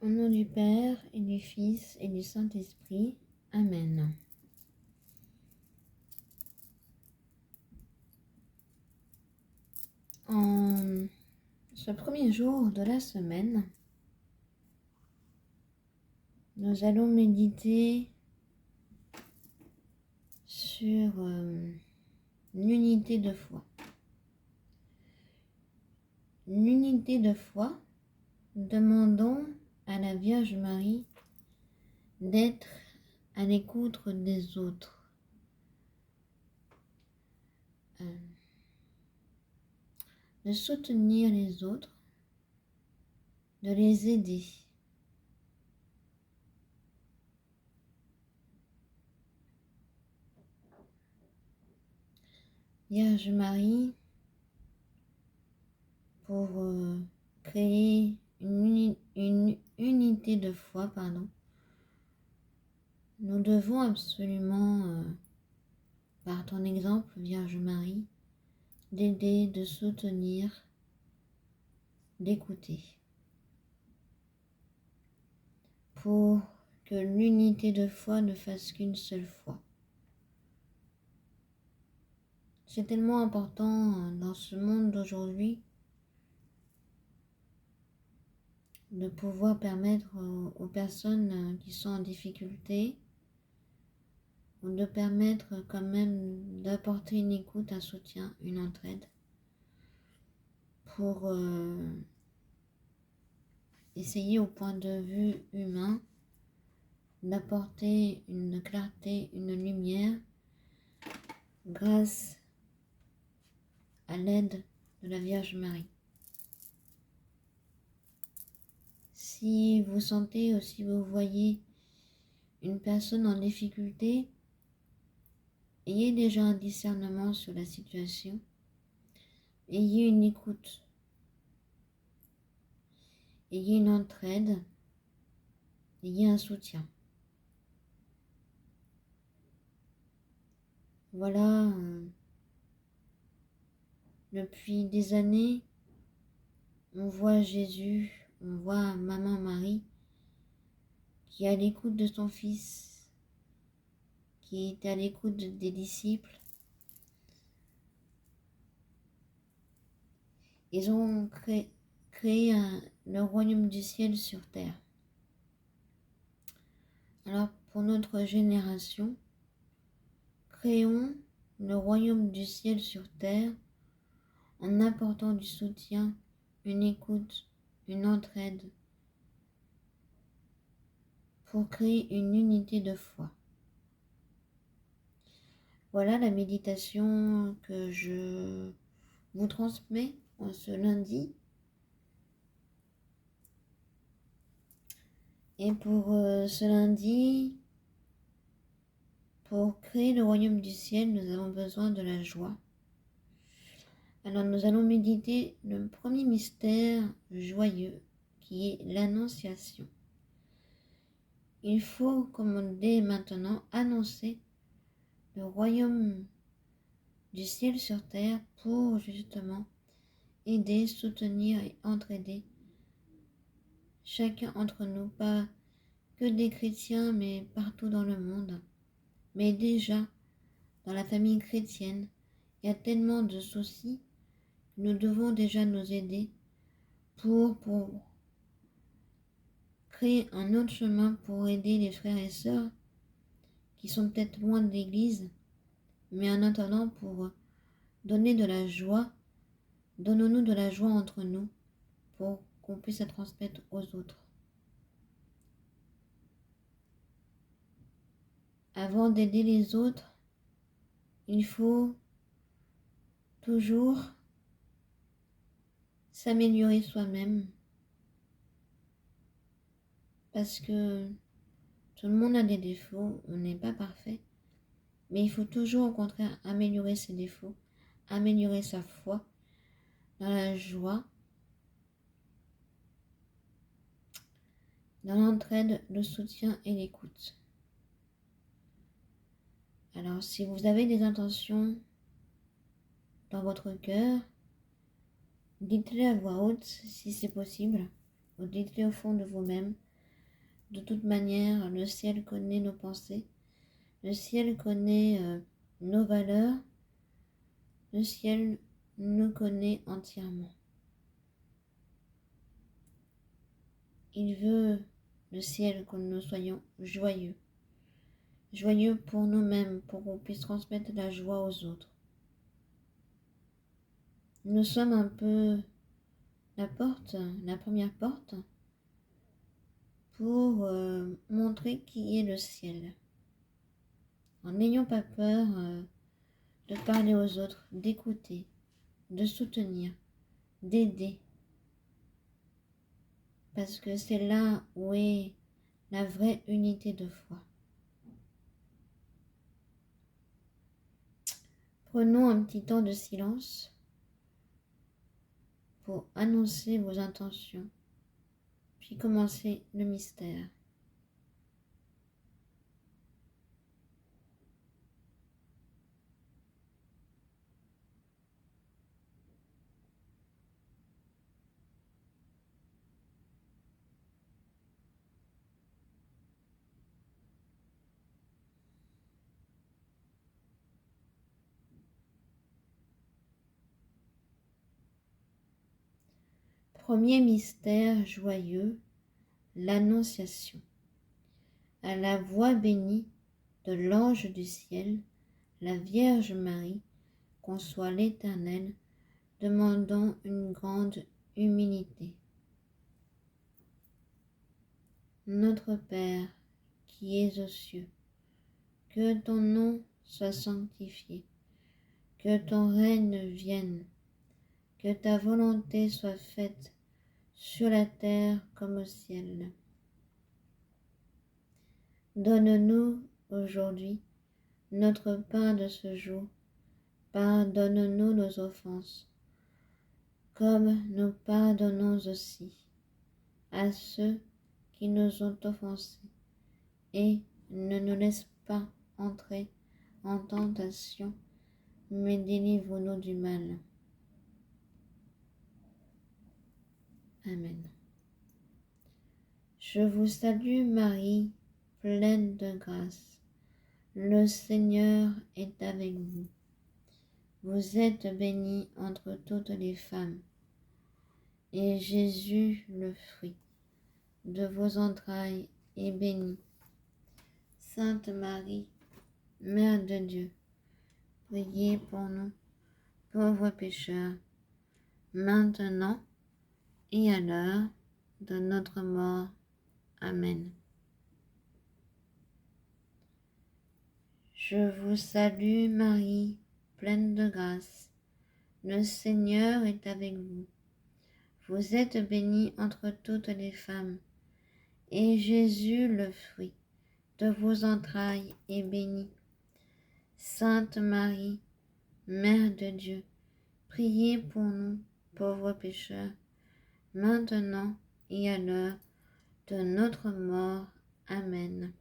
Au nom du Père, et du Fils, et du Saint-Esprit. Amen. En ce premier jour de la semaine, nous allons méditer sur l'unité de foi. L'unité de foi, demandons à la Vierge Marie d'être à l'écoute des autres, de soutenir les autres, de les aider. Vierge Marie, pour créer une unité de foi, nous devons absolument, par ton exemple, Vierge Marie, d'aider, de soutenir, d'écouter, pour que l'unité de foi ne fasse qu'une seule foi. C'est tellement important dans ce monde d'aujourd'hui de pouvoir permettre aux personnes qui sont en difficulté, ou de permettre quand même d'apporter une écoute, un soutien, une entraide, pour essayer au point de vue humain d'apporter une clarté, une lumière grâce à l'aide de la Vierge Marie. Si vous sentez ou si vous voyez une personne en difficulté, ayez déjà un discernement sur la situation, ayez une écoute, ayez une entraide, ayez un soutien. Voilà, depuis des années, on voit Jésus, on voit Maman Marie qui est à l'écoute de son Fils, qui est à l'écoute des disciples. Ils ont créé le royaume du ciel sur terre. Alors pour notre génération, créons le royaume du ciel sur terre en apportant du soutien, une écoute, une entraide, pour créer une unité de foi. Voilà la méditation que je vous transmets en ce lundi. Et pour ce lundi, pour créer le royaume du ciel, nous avons besoin de la joie. Alors nous allons méditer le premier mystère joyeux qui est l'Annonciation. Il faut, comme dès maintenant, annoncer le royaume du ciel sur terre pour justement aider, soutenir et entraider chacun entre nous, pas que des chrétiens, mais partout dans le monde. Mais déjà, dans la famille chrétienne, il y a tellement de soucis, nous devons déjà nous aider pour créer un autre chemin pour aider les frères et sœurs qui sont peut-être loin de l'Église, mais en attendant pour donner de la joie, donnons-nous de la joie entre nous pour qu'on puisse la transmettre aux autres. Avant d'aider les autres, il faut toujours s'améliorer soi-même, parce que tout le monde a des défauts, on n'est pas parfait, mais il faut toujours au contraire améliorer ses défauts, améliorer sa foi dans la joie, dans l'entraide, le soutien et l'écoute. Alors si vous avez des intentions dans votre cœur, dites-les à voix haute si c'est possible, ou dites-les au fond de vous-même, de toute manière, le ciel connaît nos pensées, le ciel connaît nos valeurs, le ciel nous connaît entièrement. Il veut, le ciel, que nous soyons joyeux. Joyeux pour nous-mêmes, pour qu'on puisse transmettre la joie aux autres. Nous sommes un peu la première porte, pour montrer qui est le ciel. En n'ayant pas peur de parler aux autres, d'écouter, de soutenir, d'aider. Parce que c'est là où est la vraie unité de foi. Prenons un petit temps de silence pour annoncer vos intentions, puis commencer le mystère. Premier mystère joyeux, l'Annonciation. À la voix bénie de l'ange du ciel, la Vierge Marie conçoit l'Éternel, demandant une grande humilité. Notre Père, qui es aux cieux, que ton nom soit sanctifié, que ton règne vienne, que ta volonté soit faite sur la terre comme au ciel. Donne-nous aujourd'hui notre pain de ce jour. Pardonne-nous nos offenses, comme nous pardonnons aussi à ceux qui nous ont offensés, et ne nous laisse pas entrer en tentation, mais délivre-nous du mal. Amen. Je vous salue Marie, pleine de grâce. Le Seigneur est avec vous. Vous êtes bénie entre toutes les femmes, et Jésus, le fruit de vos entrailles, est béni. Sainte Marie, Mère de Dieu, priez pour nous, pauvres pécheurs, maintenant et à l'heure de notre mort. Amen. Je vous salue Marie, pleine de grâce. Le Seigneur est avec vous. Vous êtes bénie entre toutes les femmes, et Jésus, le fruit de vos entrailles, est béni. Sainte Marie, Mère de Dieu, priez pour nous, pauvres pécheurs, maintenant et à l'heure de notre mort. Amen.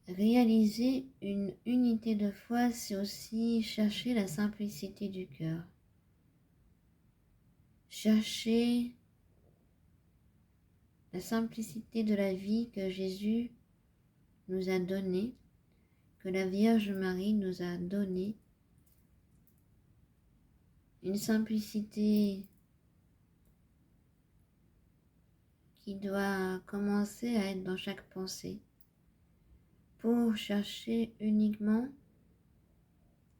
Réaliser une unité de foi, c'est aussi chercher la simplicité du cœur. Chercher la simplicité de la vie que Jésus nous a donnée, que la Vierge Marie nous a donnée. Une simplicité qui doit commencer à être dans chaque pensée, pour chercher uniquement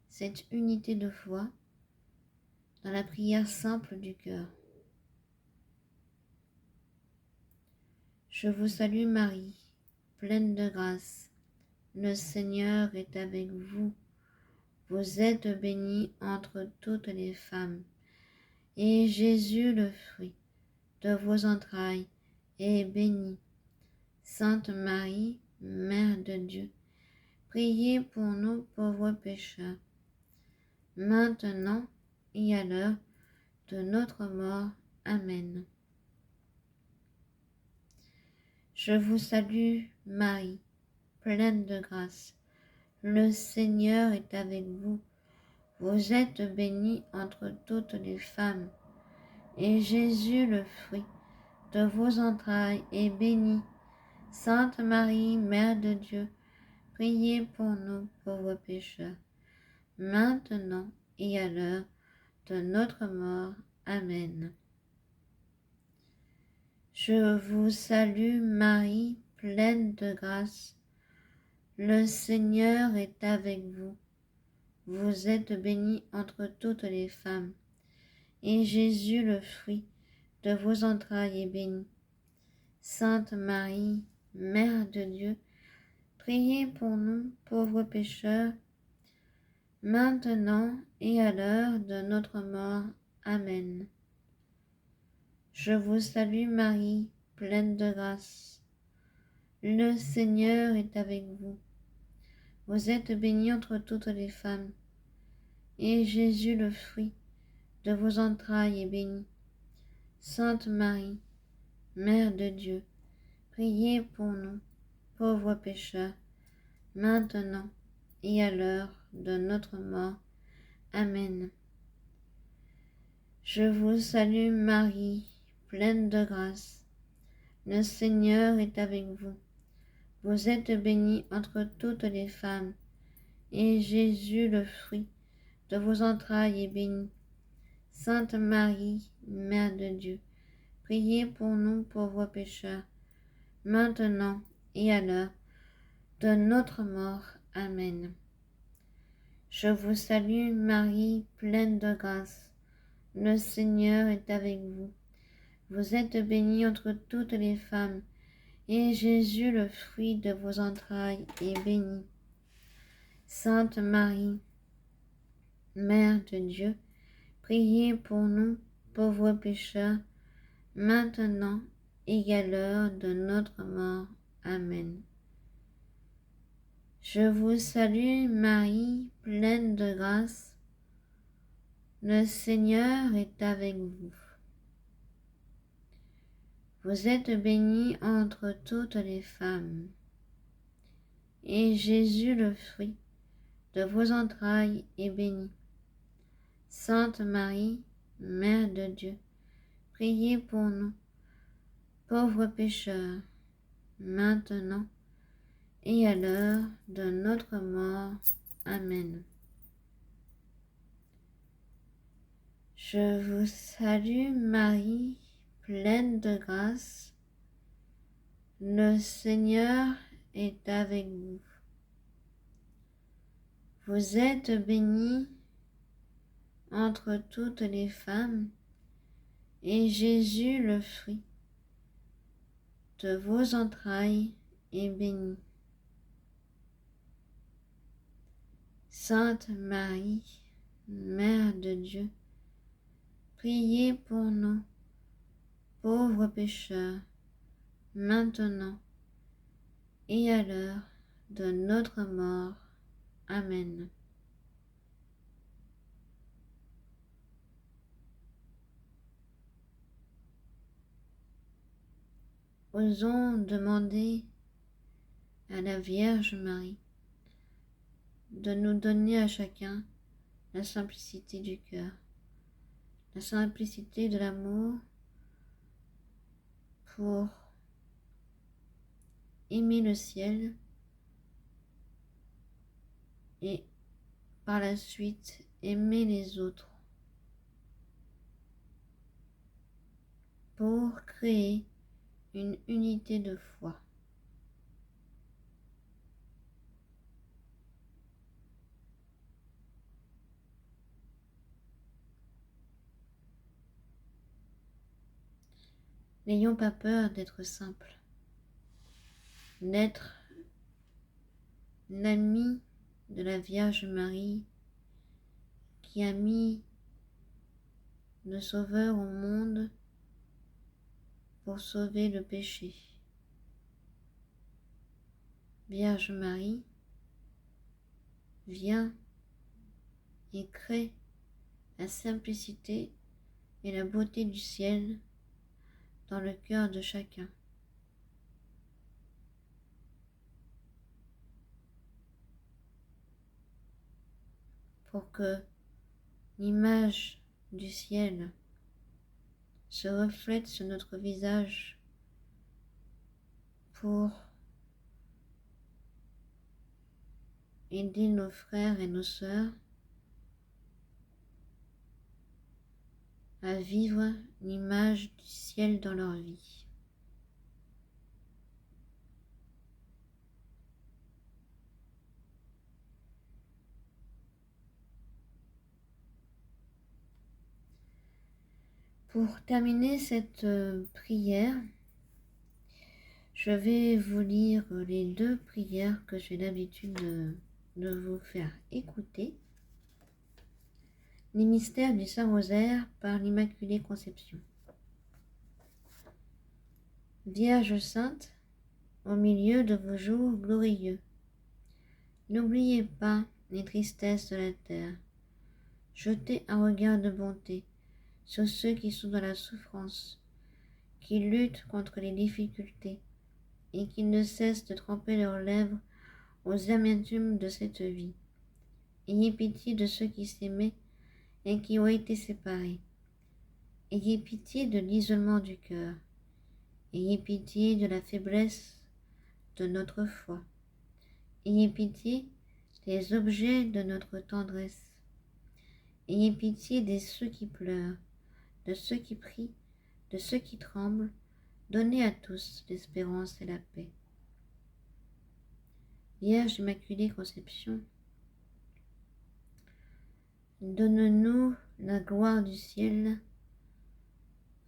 cette unité de foi dans la prière simple du cœur. Je vous salue Marie, pleine de grâce. Le Seigneur est avec vous. Vous êtes bénie entre toutes les femmes, et Jésus, le fruit de vos entrailles, est béni. Sainte Marie, Mère de Dieu, priez pour nous pauvres pécheurs, maintenant et à l'heure de notre mort. Amen. Je vous salue Marie, pleine de grâce. Le Seigneur est avec vous. Vous êtes bénie entre toutes les femmes, et Jésus, le fruit de vos entrailles, est béni. Sainte Marie, Mère de Dieu, priez pour nous pauvres pécheurs, maintenant et à l'heure de notre mort. Amen. Je vous salue Marie, pleine de grâce. Le Seigneur est avec vous. Vous êtes bénie entre toutes les femmes, et Jésus, le fruit de vos entrailles, est béni. Sainte Marie, Mère de Dieu, priez pour nous pauvres pécheurs, maintenant et à l'heure de notre mort. Amen. Je vous salue Marie, pleine de grâce. Le Seigneur est avec vous. Vous êtes bénie entre toutes les femmes, et Jésus, le fruit de vos entrailles, est béni. Sainte Marie, Mère de Dieu, priez pour nous, pauvres pécheurs, maintenant et à l'heure de notre mort. Amen. Je vous salue Marie, pleine de grâce. Le Seigneur est avec vous. Vous êtes bénie entre toutes les femmes, et Jésus, le fruit de vos entrailles, est béni. Sainte Marie, Mère de Dieu, priez pour nous pauvres pécheurs, maintenant et à l'heure de notre mort. Amen. Je vous salue Marie, pleine de grâce. Le Seigneur est avec vous. Vous êtes bénie entre toutes les femmes, et Jésus, le fruit de vos entrailles, est béni. Sainte Marie, Mère de Dieu, priez pour nous, pauvres pécheurs, maintenant et à l'heure de notre mort. Amen. Je vous salue Marie, pleine de grâce. Le Seigneur est avec vous. Vous êtes bénie entre toutes les femmes, et Jésus, le fruit de vos entrailles, est béni. Sainte Marie, Mère de Dieu, priez pour nous, pauvres pécheurs, maintenant et à l'heure de notre mort. Amen. Je vous salue Marie, pleine de grâce. Le Seigneur est avec vous. Vous êtes bénie entre toutes les femmes, et Jésus, le fruit de vos entrailles, est béni. Sainte Marie, Mère de Dieu, priez pour nous, pauvres pécheurs, maintenant et à l'heure de notre mort. Amen. Osons demander à la Vierge Marie de nous donner à chacun la simplicité du cœur, la simplicité de l'amour pour aimer le ciel et par la suite aimer les autres, pour créer une unité de foi. N'ayons pas peur d'être simples, d'être l'ami de la Vierge Marie qui a mis le Sauveur au monde pour sauver le péché. Vierge Marie, viens et crée la simplicité et la beauté du ciel dans le cœur de chacun. Pour que l'image du ciel se reflète sur notre visage pour aider nos frères et nos sœurs à vivre l'image du ciel dans leur vie. Pour terminer cette prière, je vais vous lire les 2 prières que j'ai l'habitude de vous faire écouter. Les mystères du Saint-Rosaire par l'Immaculée Conception. Vierge Sainte, au milieu de vos jours glorieux, n'oubliez pas les tristesses de la terre. Jetez un regard de bonté sur ceux qui sont dans la souffrance, qui luttent contre les difficultés et qui ne cessent de tremper leurs lèvres aux amertumes de cette vie. Ayez pitié de ceux qui s'aimaient et qui ont été séparés. Ayez pitié de l'isolement du cœur. Ayez pitié de la faiblesse de notre foi. Ayez pitié des objets de notre tendresse. Ayez pitié de ceux qui pleurent, de ceux qui prient, de ceux qui tremblent. Donnez à tous l'espérance et la paix. Vierge Immaculée Conception, donne-nous la gloire du ciel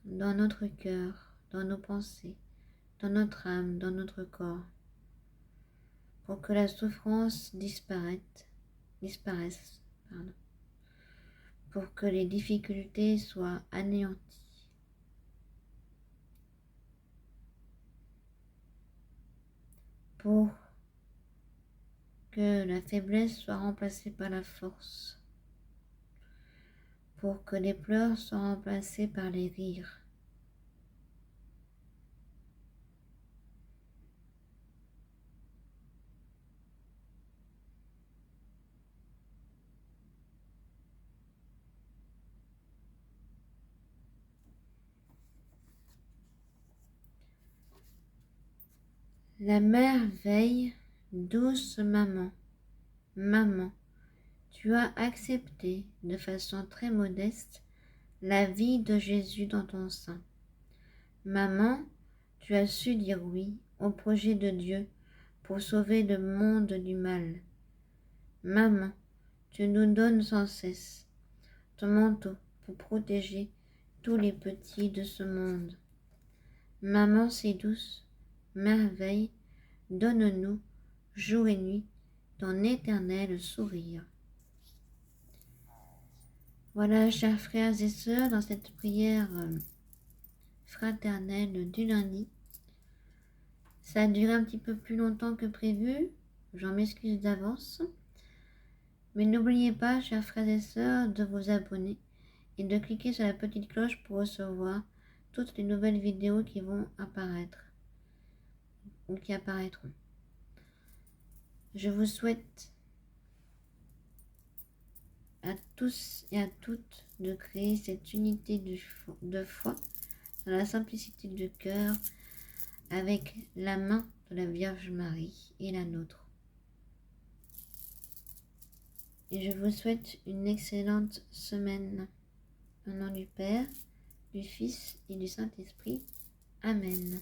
dans notre cœur, dans nos pensées, dans notre âme, dans notre corps, pour que la souffrance disparaisse, pour que les difficultés soient anéanties. Pour que la faiblesse soit remplacée par la force, pour que les pleurs soient remplacés par les rires. La mère veille, douce maman, maman, tu as accepté de façon très modeste la vie de Jésus dans ton sein. Maman, tu as su dire oui au projet de Dieu pour sauver le monde du mal. Maman, tu nous donnes sans cesse ton manteau pour protéger tous les petits de ce monde. Maman si douce, merveille, donne-nous, jour et nuit, ton éternel sourire. Voilà, chers frères et sœurs, dans cette prière fraternelle du lundi. Ça a duré un petit peu plus longtemps que prévu, j'en m'excuse d'avance. Mais n'oubliez pas, chers frères et sœurs, de vous abonner et de cliquer sur la petite cloche pour recevoir toutes les nouvelles vidéos qui vont apparaître ou qui apparaîtront. Je vous souhaite à tous et à toutes de créer cette unité de foi dans la simplicité du cœur avec la main de la Vierge Marie et la nôtre. Et je vous souhaite une excellente semaine. Au nom du Père, du Fils et du Saint-Esprit. Amen.